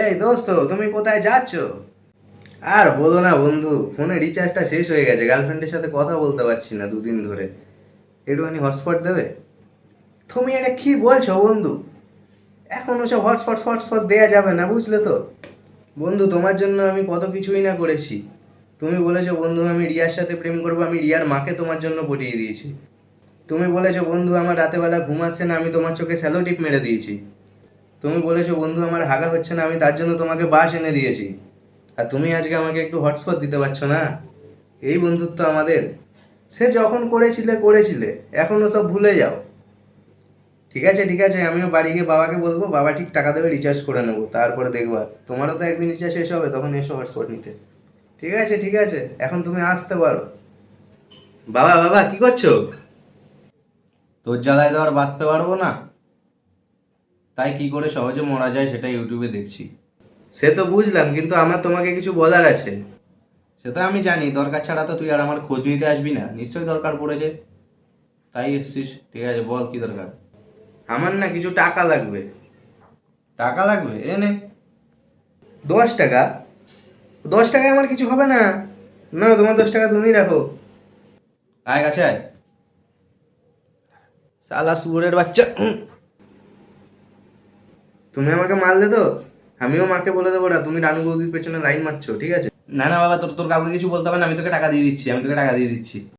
এই দোস্ত, তুমি কোথায় যাচ্ছ? আর বলো না বন্ধু, ফোনে রিচার্জটা শেষ হয়ে গেছে, গার্লফ্রেন্ডের সাথে কথা বলতে পারছি না দুদিন ধরে। একটুখানি হটস্পট দেবে? তুমি এটা কি বলছো বন্ধু? এখন ওসব হটস্পট হটস্পট দেওয়া যাবে না, বুঝলে তো? বন্ধু, তোমার জন্য আমি কত কিছুই না করেছি। তুমি বলেছো বন্ধু আমি রিয়ার সাথে প্রেম করবো, আমি রিয়ার মাকে তোমার জন্য পটিয়ে দিয়েছি। তুমি বলেছো বন্ধু আমার রাতেবেলা ঘুম আসছে না, আমি তোমার চোখে স্যালো টিপ মেরে দিয়েছি। তুমি বলেছো বন্ধু আমার হাগা হচ্ছে না, আমি তার জন্য তোমাকে বাস এনে দিয়েছি। আর তুমি আজকে আমাকে একটু হটস্পট দিতে পারছো না? এই বন্ধুত্ব আমাদের? সে যখন করেছিলে করেছিলে, এখনো সব ভুলে যাও। ঠিক আছে ঠিক আছে, আমিও বাড়ি গিয়ে বাবাকে বলবো, বাবা ঠিক টাকা দেবে, রিচার্জ করে নেবো, তারপরে দেখবা তোমারও তো একদিন রিচার্জ শেষ হবে, তখন এসো হটস্পট নিতে। ঠিক আছে ঠিক আছে, এখন তুমি আসতে পারো। বাবা বাবা, কি করছো? তোর জ্বালায় তো আর বাঁচতে পারবো না, তাই কি করে সহজে মরা যায় সেটা ইউটিউবে দেখছি। সে তো বুঝলাম, কিন্তু আমার তোমাকে কিছু বলার আছে। সেটা আমি জানি, দরকার ছাড়া তো তুই আর আমার খোঁজ নিতে আসবি না, নিশ্চয়ই দরকার পড়েছে, তাই এসছিস। ঠিক আছে, বল কি দরকার। আমার না কিছু টাকা লাগবে। টাকা লাগবে? এ নে। 10 টাকা? 10 টাকায় আমার কিছু হবে না। না, তোমার 10 টাকা তুমিই রাখো। আয় কাছে আয়। শালা শুয়োরের বাচ্চা। তুমি আমাকে মারলে তো, আমিও মাকে বলে দেবো না তুমি রানু বৌদির পেছনে লাইন মারছো, ঠিক আছে? না না বাবা, তোর তোর কাউকে কিছু বলতে হবে না, আমি তোকে টাকা দিয়ে দিচ্ছি, আমি তোকে টাকা দিয়ে দিচ্ছি।